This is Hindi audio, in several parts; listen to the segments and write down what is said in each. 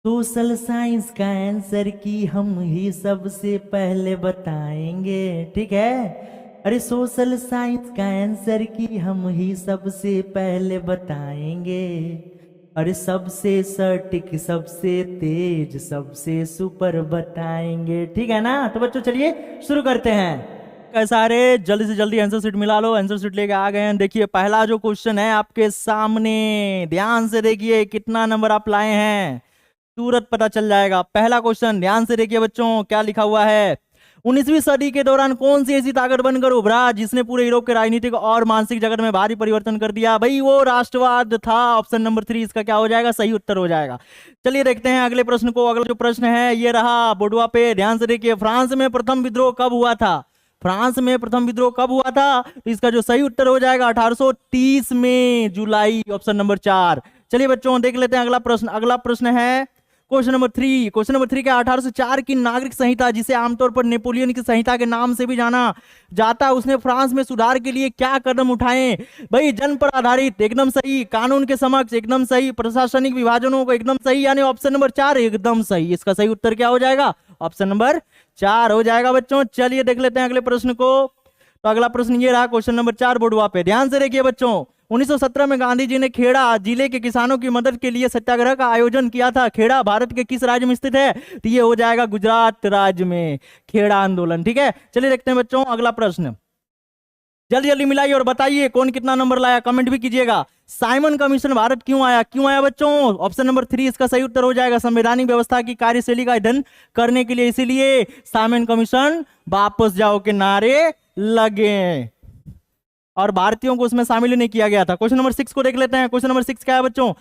सोशल साइंस का आंसर की हम ही सबसे पहले बताएंगे, ठीक है। अरे सोशल साइंस का आंसर की हम ही सबसे पहले बताएंगे। अरे सबसे सटीक, सबसे तेज, सबसे सुपर बताएंगे, ठीक है ना। तो बच्चों चलिए शुरू करते हैं। कैसा, अरे जल्दी से जल्दी आंसर शीट मिला लो। आंसर शीट लेके आ गए हैं। देखिए पहला जो क्वेश्चन है आपके सामने, ध्यान से देखिए कितना नंबर आप लाए हैं, तुरंत पता चल जाएगा। पहला क्वेश्चन ध्यान से देखिए बच्चों, क्या लिखा हुआ है। 19वीं सदी के दौरान कौन सी ऐसी ताकत बनकर उभरा जिसने पूरे यूरोप के राजनीतिक और मानसिक जगत में भारी परिवर्तन कर दिया। भाई वो राष्ट्रवाद था। ऑप्शन नंबर 3 इसका क्या हो जाएगा, सही उत्तर हो जाएगा। चलिए देखते हैं अगले प्रश्न को। अगला जो प्रश्न है ये रहा बोर्डवा पे, ध्यान से देखिए। फ्रांस में प्रथम विद्रोह कब हुआ था। फ्रांस में प्रथम विद्रोह कब हुआ था, तो इसका जो सही उत्तर हो जाएगा 1830 में जुलाई, ऑप्शन नंबर 4। चलिए बच्चों देख लेते हैं अगला प्रश्न। अगला प्रश्न है क्वेश्चन नंबर 3। क्वेश्चन नंबर 3 का 1804 की नागरिक संहिता, जिसे आमतौर पर नेपोलियन की संहिता के नाम से भी जाना जाता है, उसने फ्रांस में सुधार के लिए क्या कदम उठाए। भाई जन पर आधारित, एकदम सही। कानून के समक्ष, एकदम सही। प्रशासनिक विभाजनों को, एकदम सही। यानी ऑप्शन नंबर 4 एकदम सही। इसका सही उत्तर क्या हो जाएगा, ऑप्शन नंबर 4 हो जाएगा बच्चों। चलिए देख लेते हैं अगले प्रश्न को। तो अगला प्रश्न ये रहा क्वेश्चन नंबर 4 बोर्डवा पे, ध्यान से देखिए बच्चों। 1917 में गांधी जी ने खेड़ा जिले के किसानों की मदद के लिए सत्याग्रह का आयोजन किया था। खेड़ा भारत के किस राज्य में स्थित है, तो ये हो जाएगा गुजरात राज्य में, खेड़ा आंदोलन, ठीक है। चलिए देखते हैं बच्चों अगला प्रश्न। जल्दी जल्दी मिलाइए और बताइए कौन कितना नंबर लाया, कमेंट भी कीजिएगा। साइमन कमीशन भारत क्यों आया, क्यों आया बच्चों, ऑप्शन नंबर 3 इसका सही उत्तर हो जाएगा। संवैधानिक व्यवस्था की कार्यशैली का अध्ययन करने के लिए, इसीलिए साइमन कमीशन वापस जाओ के नारे लगे और भारतीयों को उसमें शामिल नहीं किया गया था। क्वेश्चन नंबर 6 को देख लेते हैं। क्वेश्चन नंबर 6 क्या है बच्चों।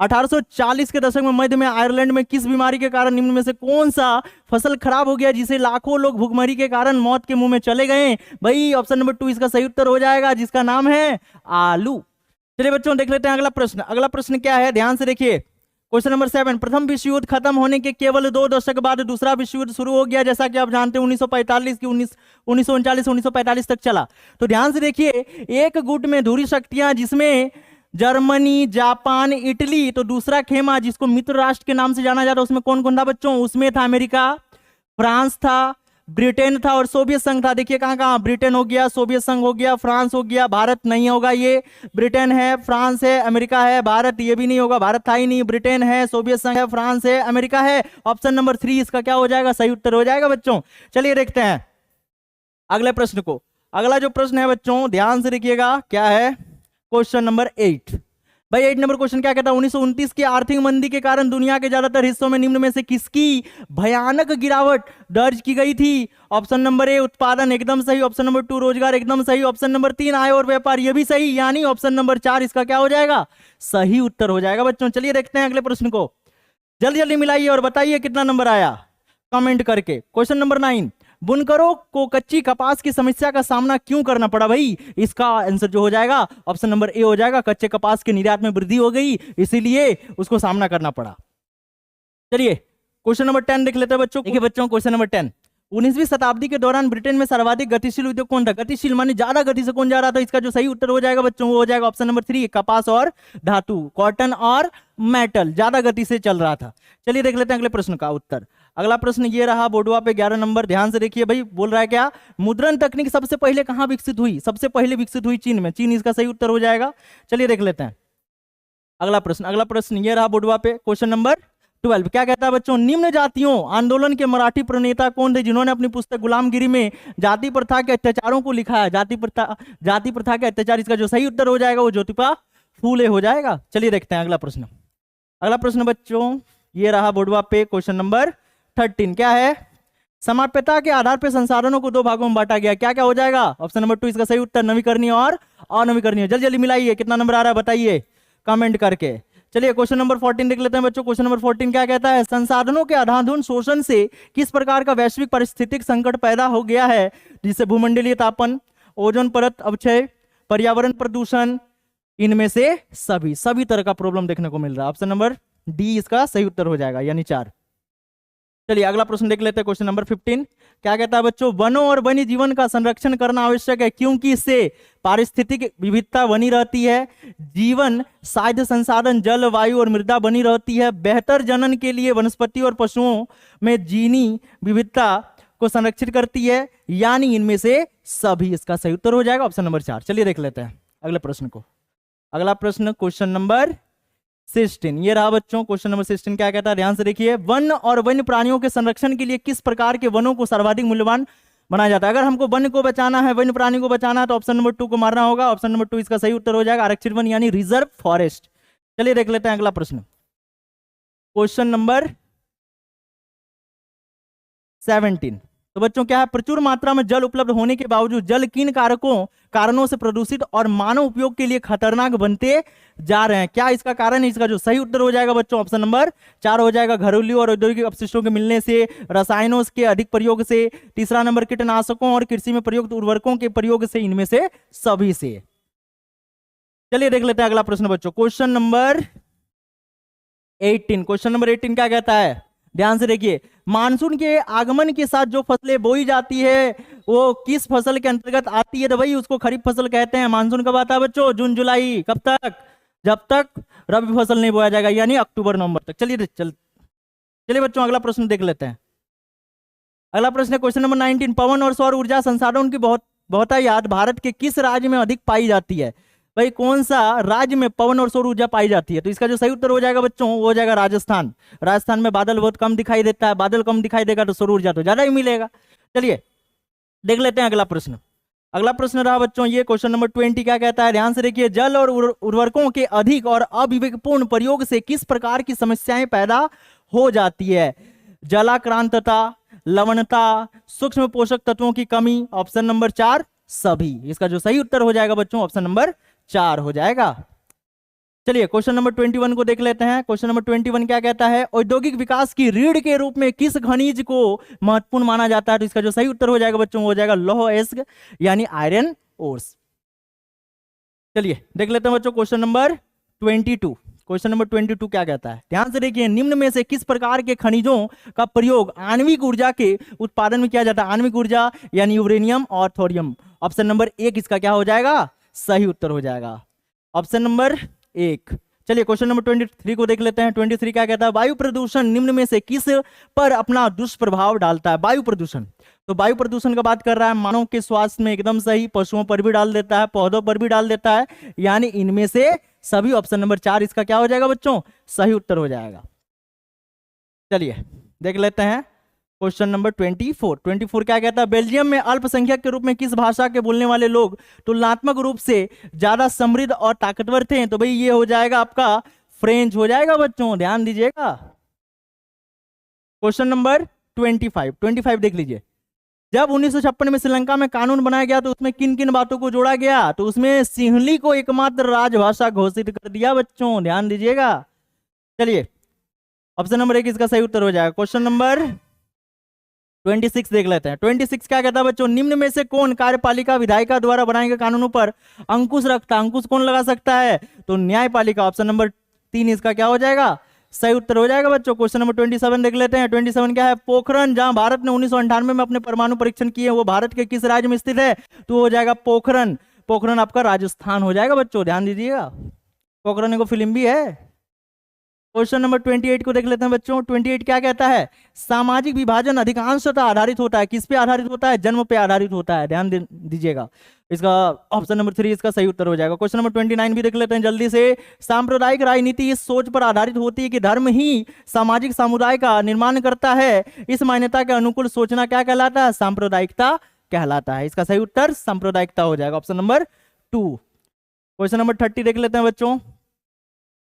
1840 के दशक में मध्य में आयरलैंड में किस बीमारी के कारण निम्न में से कौन सा फसल खराब हो गया जिसे लाखों लोग भूखमरी के कारण मौत के मुंह में चले गए। भाई ऑप्शन नंबर 2 इसका सही उत्तर हो जाएगा, जिसका नाम है आलू। चलिए बच्चों देख लेते हैं अगला प्रश्न। अगला प्रश्न क्या है, ध्यान से देखिए। क्वेश्चन नंबर 7, प्रथम विश्व युद्ध खत्म होने के केवल 2 दशक बाद दूसरा विश्व युद्ध शुरू हो गया, जैसा कि आप जानते हैं 1945 की 1939 1945 तक चला। तो ध्यान से देखिए, एक गुट में धुरी शक्तियां जिसमें जर्मनी, जापान, इटली, तो दूसरा खेमा जिसको मित्र राष्ट्र के नाम से जाना जाता है उसमें कौन कौन था बच्चों, उसमें था अमेरिका, फ्रांस था, ब्रिटेन था और सोवियत संघ था। देखिए कहां कहां, ब्रिटेन हो गया, सोवियत संघ हो गया, फ्रांस हो गया, भारत नहीं होगा। ये ब्रिटेन है, फ्रांस है, अमेरिका है, भारत ये भी नहीं होगा, भारत था ही नहीं। ब्रिटेन है, सोवियत संघ है, फ्रांस है, अमेरिका है। ऑप्शन नंबर 3 इसका क्या हो जाएगा, सही उत्तर हो जाएगा बच्चों। चलिए देखते हैं अगले प्रश्न को। अगला जो प्रश्न है बच्चों ध्यान से देखिएगा, क्या है, क्वेश्चन नंबर 8। भाई 8 नंबर क्वेश्चन क्या कहता है, 1929 की आर्थिक मंदी के कारण दुनिया के ज्यादातर हिस्सों में निम्न में से किसकी भयानक गिरावट दर्ज की गई थी। ऑप्शन नंबर ए उत्पादन, एकदम सही। ऑप्शन नंबर 2 रोजगार, एकदम सही। ऑप्शन नंबर 3 आय और व्यापार, ये भी सही। यानी ऑप्शन नंबर 4 इसका क्या हो जाएगा, सही उत्तर हो जाएगा बच्चों। चलिए देखते हैं अगले प्रश्न को। जल्दी जल्दी मिलाइए और बताइए कितना नंबर आया, कमेंट करके। क्वेश्चन नंबर 9, बुनकरों को कच्ची कपास की समस्या का सामना क्यों करना पड़ा। भाई इसका आंसर जो हो जाएगा ऑप्शन नंबर ए हो जाएगा, कच्चे कपास के निर्यात में वृद्धि हो गई इसीलिए उसको सामना करना पड़ा। चलिए क्वेश्चन नंबर 10 देख लेते हैं बच्चों। देखिए बच्चों क्वेश्चन नंबर 10, 19वीं शताब्दी के दौरान ब्रिटेन में सर्वाधिक गतिशील उद्योग कौन था। गतिशील माने ज्यादा गति से कौन जा रहा था, इसका जो सही उत्तर हो जाएगा बच्चों वो हो जाएगा ऑप्शन नंबर 3 कपास और धातु, कॉटन और मेटल ज्यादा गति से चल रहा था। चलिए देख लेते हैं अगले प्रश्न का उत्तर। अगला प्रश्न ये रहा बोर्डवा पे 11 नंबर, ध्यान से देखिए। भाई बोल रहा है क्या, मुद्रण तकनीक सबसे पहले कहां विकसित हुई। सबसे पहले विकसित हुई चीन में, चीन इसका सही उत्तर हो जाएगा। चलिए देख लेते हैं अगला प्रश्न। अगला प्रश्न ये रहा बोर्डवा पे क्वेश्चन नंबर 12, क्या कहता है बच्चों, निम्न जातियों आंदोलन के मराठी प्रणेता कौन थे जिन्होंने अपनी पुस्तक गुलामगिरी में जाति प्रथा के अत्याचारों को लिखा है। जाति प्रथा के अत्याचार, इसका जो सही उत्तर हो जाएगा वो ज्योतिबा फूले हो जाएगा। चलिए देखते हैं अगला प्रश्न। अगला प्रश्न बच्चों ये रहा बोर्डवा पे क्वेश्चन नंबर 13, क्या है, समाप्यता के आधार पर संसाधनों को 2 भागों में बांटा गया, क्या क्या हो जाएगा। ऑप्शन नंबर 2 इसका सही उत्तर नवीकरणीय और अनवीकरणीय। जल्दी जल्दी मिलाइए कितना नंबर आ रहा है बताइए कमेंट करके। चलिए क्वेश्चन नंबर 14 देख लेते हैं बच्चों। क्वेश्चन नंबर 14 क्या कहता है, संसाधनों के अंधाधुंध शोषण से किस प्रकार का वैश्विक पारिस्थितिक संकट पैदा हो गया है, जिससे भूमंडलीय तापन, ओजोन परत अपक्षय, पर्यावरण प्रदूषण, इनमें से सभी तरह का प्रॉब्लम देखने को मिल रहा है। ऑप्शन नंबर डी इसका सही उत्तर हो जाएगा, यानी 4। चलिए अगला प्रश्न देख लेते हैं, क्वेश्चन नंबर 15 क्या कहता है बच्चों, वनों और वन्य जीवन का संरक्षण करना आवश्यक है क्योंकि इससे पारिस्थितिक विविधता बनी रहती है, जीवन साध्य संसाधन जल वायु और मृदा बनी रहती है, बेहतर जनन के लिए वनस्पति और पशुओं में जीनी विविधता को संरक्षित करती है, यानी इनमें से सभी। इसका सही उत्तर हो जाएगा ऑप्शन नंबर 4। चलिए देख लेते हैं अगले प्रश्न को। अगला प्रश्न क्वेश्चन नंबर 16, ये रहा बच्चों क्वेश्चन नंबर 16 क्या कहता है, ध्यान से देखिए। वन और वन्य प्राणियों के संरक्षण के लिए किस प्रकार के वनों को सर्वाधिक मूल्यवान बनाया जाता है? अगर हमको वन को बचाना है, वन्य प्राणी को बचाना है, तो ऑप्शन नंबर 2 को मारना होगा। ऑप्शन नंबर 2 इसका सही उत्तर हो जाएगा, आरक्षित वन यानी रिजर्व फॉरेस्ट। चलिए देख लेते हैं अगला प्रश्न, क्वेश्चन नंबर 17। तो बच्चों क्या है, प्रचुर मात्रा में जल उपलब्ध होने के बावजूद जल किन कारणों से प्रदूषित और मानव उपयोग के लिए खतरनाक बनते जा रहे हैं? क्या इसका कारण है? इसका जो सही उत्तर हो जाएगा बच्चों ऑप्शन नंबर 4 हो जाएगा, घरेलू और औद्योगिक अपशिष्टों के मिलने से, रसायनों के अधिक प्रयोग से, तीसरा नंबर कीटनाशकों और कृषि में प्रयुक्त उर्वरकों के प्रयोग से, इनमें से सभी से। चलिए देख लेते हैं अगला प्रश्न बच्चों, क्वेश्चन नंबर 18। क्वेश्चन नंबर 18 क्या कहता है, ध्यान से देखिए। मानसून के आगमन के साथ जो फसलें बोई जाती है वो किस फसल के अंतर्गत आती है? तो भाई उसको खरीफ फसल कहते हैं। मानसून कब आता है बच्चों? जून जुलाई। कब तक? जब तक रबी फसल नहीं बोया जाएगा, यानी अक्टूबर नवंबर तक। चलिए बच्चों अगला प्रश्न देख लेते हैं। अगला प्रश्न है क्वेश्चन नंबर 19। पवन और सौर ऊर्जा संसाधनों की बहुतायत भारत के किस राज्य में अधिक पाई जाती है? भाई कौन सा राज्य में पवन और सौर ऊर्जा पाई जाती है? तो इसका जो सही उत्तर हो जाएगा बच्चों वो हो जाएगा राजस्थान। राजस्थान में बादल बहुत कम दिखाई देता है, बादल कम दिखाई देगा तो सौर ऊर्जा तो ज्यादा ही मिलेगा। चलिए देख लेते हैं अगला प्रश्न। अगला प्रश्न रहा बच्चों ये क्वेश्चन नंबर 20 क्या कहता है, ध्यान से देखिए। जल और उर्वरकों के अधिक और अविवेकपूर्ण प्रयोग से किस प्रकार की समस्याएं पैदा हो जाती है? जलाक्रांतता, लवणता, सूक्ष्म पोषक तत्वों की कमी। ऑप्शन नंबर 4 सभी। इसका जो सही उत्तर हो जाएगा बच्चों ऑप्शन नंबर 4 हो जाएगा। चलिए क्वेश्चन नंबर 21 को देख लेते हैं। क्वेश्चन नंबर 21 क्या कहता है, औद्योगिक विकास की रीढ़ के रूप में किस खनिज को महत्वपूर्ण माना जाता है? तो इसका जो सही उत्तर हो जाएगा बच्चों हो जाएगा लौह अयस्क यानी आयरन ओर्स। चलिए देख लेते हैं बच्चों क्वेश्चन नंबर 22। क्वेश्चन नंबर 22 क्या कहता है, ध्यान से देखिए। निम्न में से किस प्रकार के खनिजों का प्रयोग आणविक ऊर्जा के उत्पादन में किया जाता है? आणविक ऊर्जा यानी यूरेनियम और थोरियम। ऑप्शन नंबर 1 इसका क्या हो जाएगा? सही उत्तर हो जाएगा ऑप्शन नंबर 1। चलिए क्वेश्चन नंबर 23 को देख लेते हैं। 23 क्या कहता है, वायु प्रदूषण निम्न में से किस पर अपना दुष्प्रभाव डालता है? वायु प्रदूषण, तो वायु प्रदूषण का बात कर रहा है, मानव के स्वास्थ्य में एकदम सही, पशुओं पर भी डाल देता है, पौधों पर भी डाल देता है, यानी इनमें से सभी। ऑप्शन नंबर 4 इसका क्या हो जाएगा बच्चों? सही उत्तर हो जाएगा। चलिए देख लेते हैं क्वेश्चन नंबर 24 क्या कहता है, बेल्जियम में अल्पसंख्यक के रूप में किस भाषा के बोलने वाले लोग तुलनात्मक रूप से ज्यादा समृद्ध और ताकतवर थे? तो भाई ये हो जाएगा आपका फ्रेंच हो जाएगा बच्चों, ध्यान दीजिएगा। क्वेश्चन नंबर 25 देख लीजिए। जब 1956 में श्रीलंका में कानून बनाया गया तो उसमें किन किन बातों को जोड़ा गया? तो उसमें सिंहली को एकमात्र राजभाषा घोषित कर दिया बच्चों, ध्यान दीजिएगा। चलिए ऑप्शन नंबर 1 इसका सही उत्तर हो जाएगा। क्वेश्चन नंबर 26 देख लेते हैं। 26 क्या कहता है बच्चों, निम्न में से कौन कार्यपालिका विधायिका द्वारा बनाए गए कानूनों पर अंकुश रखता है? अंकुश कौन लगा सकता है? तो न्यायपालिका। ऑप्शन नंबर 3 इसका क्या हो जाएगा? सही उत्तर हो जाएगा बच्चों। क्वेश्चन नंबर 27 देख लेते हैं। 27 क्या है, पोखरण, जहां भारत ने 1998 में अपने परमाणु परीक्षण किए, वो भारत के किस राज्य में स्थित है? तो हो जाएगा पोखरण। पोखरण आपका राजस्थान हो जाएगा बच्चों, ध्यान दीजिएगा। पोखरण को फिल्म भी है। क्वेश्चन नंबर 28 को देख लेते हैं बच्चों। 28 क्या कहता है, सामाजिक विभाजन अधिकांशतः आधारित होता है, किस पे आधारित होता है? जन्म पे आधारित होता है, ध्यान दीजिएगा। इसका ऑप्शन नंबर 3 इसका सही उत्तर हो जाएगा। क्वेश्चन नंबर 29 भी देख लेते हैं जल्दी से। सांप्रदायिक राजनीति इस सोच पर आधारित होती है कि धर्म ही सामाजिक समुदाय का निर्माण करता है। इस मान्यता के अनुकूल सोचना क्या कहलाता है? सांप्रदायिकता कहलाता है। इसका सही उत्तर सांप्रदायिकता हो जाएगा, ऑप्शन नंबर 2। क्वेश्चन नंबर 30 देख लेते हैं बच्चों।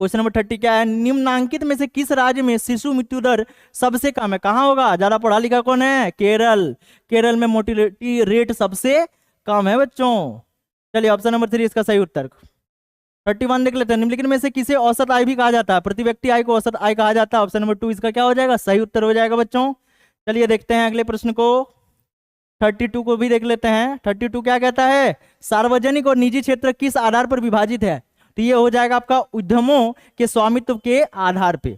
क्वेश्चन नंबर 30 क्या है, निम्नांकित में से किस राज्य में शिशु मृत्यु दर सबसे कम है? कहां होगा? ज्यादा पढ़ा लिखा कौन है? केरल। केरल में मोर्टेलिटी रेट सबसे कम है बच्चों। चलिए ऑप्शन नंबर 3 इसका सही उत्तर। 31 देख लेते हैं। निम्नलिखित में से किसे औसत आय भी कहा जाता है? प्रति व्यक्ति आय को औसत आय कहा जाता है। ऑप्शन नंबर 2 इसका क्या हो जाएगा? सही उत्तर हो जाएगा बच्चों। चलिए देखते हैं अगले प्रश्न को। 32 को भी देख लेते हैं। 32 क्या कहता है, सार्वजनिक और निजी क्षेत्र किस आधार पर विभाजित है? तो ये हो जाएगा आपका उद्यमों के स्वामित्व के आधार पे।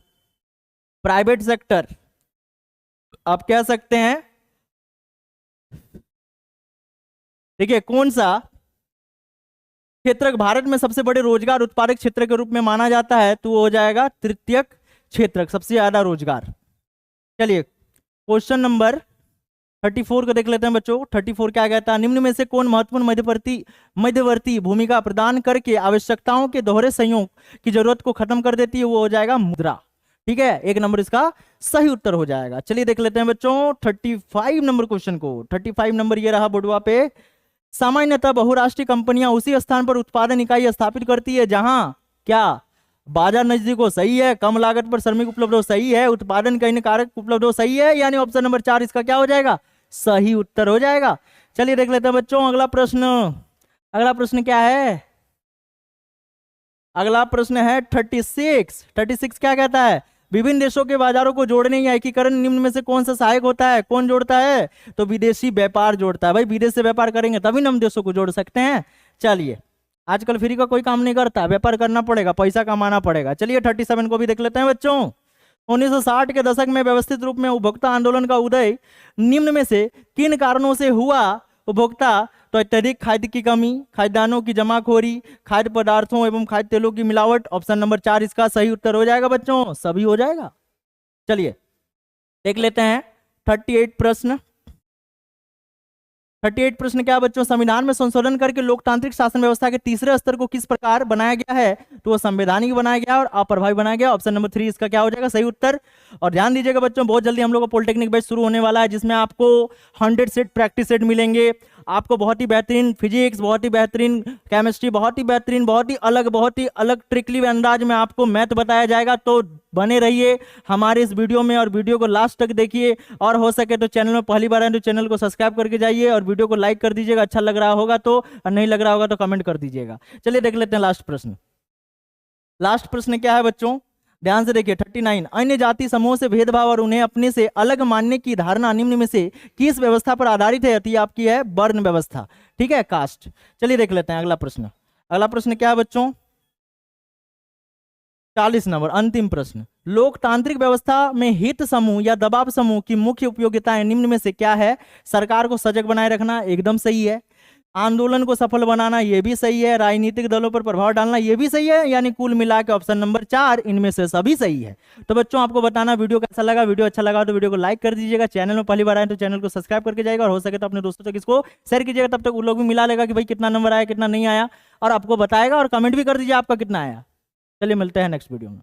प्राइवेट सेक्टर आप कह सकते हैं, देखिए कौन सा क्षेत्र भारत में सबसे बड़े रोजगार उत्पादक क्षेत्र के रूप में माना जाता है, तो वो हो जाएगा तृतीयक क्षेत्र, सबसे ज्यादा रोजगार। चलिए क्वेश्चन नंबर 34 को देख लेते हैं बच्चों। 34 क्या कहता है, निम्न में से कौन महत्वपूर्ण मध्यवर्ती भूमिका प्रदान करके आवश्यकताओं के दोहरे संयोग की जरूरत को खत्म कर देती है, वो हो जाएगा मुद्रा। ठीक है, 1 नंबर इसका सही उत्तर हो जाएगा। चलिए देख लेते हैं बच्चों 35 नंबर क्वेश्चन को। 35 नंबर ये रहा बोर्डवा पे। सामान्यतः बहुराष्ट्रीय कंपनियां उसी स्थान पर उत्पादन इकाई स्थापित करती है जहां क्या बाजार नजदीक हो, सही है, कम लागत पर श्रमिक उपलब्ध हो, सही है, उत्पादन कहीं कारक उपलब्ध हो, सही है, यानी ऑप्शन नंबर 4 इसका क्या हो जाएगा, सही उत्तर हो जाएगा। चलिए देख लेते हैं बच्चों अगला प्रश्न। अगला प्रश्न क्या है, अगला प्रश्न है 36। 36 क्या कहता है, विभिन्न देशों के बाजारों को जोड़ने या एकीकरण निम्न में से कौन सा सहायक होता है, कौन जोड़ता है, तो विदेशी व्यापार जोड़ता है। भाई विदेश से व्यापार करेंगे तभी हम देशों को जोड़ सकते हैं। चलिए आजकल फ्री का कोई काम नहीं करता, व्यापार करना पड़ेगा, पैसा कमाना पड़ेगा। चलिए 37 को भी देख लेते हैं बच्चों। 1960 के दशक में व्यवस्थित रूप में उपभोक्ता आंदोलन का उदय निम्न में से किन कारणों से हुआ। उपभोक्ता तो अत्यधिक खाद्य की कमी, खाद्यान्नों की जमाखोरी, खाद्य पदार्थों एवं खाद्य तेलों की मिलावट। ऑप्शन नंबर 4 इसका सही उत्तर हो जाएगा बच्चों, सभी हो जाएगा। चलिए देख लेते हैं 38 प्रश्न। 38 प्रश्न क्या है बच्चों, संविधान में संशोधन करके लोकतांत्रिक शासन व्यवस्था के तीसरे स्तर को किस प्रकार बनाया गया है, तो वो संवैधानिक बनाया गया और अप्रभावी बनाया गया। ऑप्शन नंबर 3 इसका क्या हो जाएगा, सही उत्तर। और ध्यान दीजिएगा बच्चों बहुत जल्दी हम लोग का पॉलिटेक्निक बैच शुरू होने वाला है, जिसमें आपको 100 सेट प्रैक्टिस सेट मिलेंगे, आपको बहुत ही बेहतरीन फिजिक्स, बहुत ही बेहतरीन केमिस्ट्री, बहुत ही बेहतरीन, बहुत ही अलग ट्रिकली अंदाज में आपको मैथ बताया जाएगा। तो बने रहिए हमारे इस वीडियो में और वीडियो को लास्ट तक देखिए, और हो सके तो चैनल में पहली बार आए तो चैनल को सब्सक्राइब करके जाइए और वीडियो को लाइक कर दीजिएगा, अच्छा लग रहा होगा तो, और नहीं लग रहा होगा तो कमेंट कर दीजिएगा। चलिए देख लेते हैं लास्ट प्रश्न। लास्ट प्रश्न क्या है बच्चों, ध्यान से देखिए 39। अन्य जाति समूह से भेदभाव और उन्हें अपने से अलग मानने की धारणा निम्न में से किस व्यवस्था पर आधारित है, तो आपकी है वर्ण व्यवस्था। ठीक है, कास्ट। चलिए देख लेते हैं अगला प्रश्न। अगला प्रश्न क्या है बच्चों, 40 नंबर अंतिम प्रश्न। लोकतांत्रिक व्यवस्था में हित समूह या दबाव समूह की मुख्य उपयोगिताएं निम्न में से क्या है। सरकार को सजग बनाए रखना, एकदम सही है। आंदोलन को सफल बनाना, यह भी सही है। राजनीतिक दलों पर प्रभाव डालना, यह भी सही है। यानी कुल मिला के ऑप्शन नंबर 4 इनमें से सभी सही है। तो बच्चों आपको बताना वीडियो कैसा लगा। वीडियो अच्छा लगा तो वीडियो को लाइक कर दीजिएगा, चैनल में पहली बार आए तो चैनल को सब्सक्राइब करके जाएगा, और हो सके तो अपने दोस्तों तक इसको शेयर कीजिएगा। तब तक वो लोग भी मिला लेगा कि भाई कितना नंबर आया कितना नहीं आया, और आपको बताएगा, और कमेंट भी कर दीजिए आपका कितना आया। चलिए मिलते हैं नेक्स्ट वीडियो में।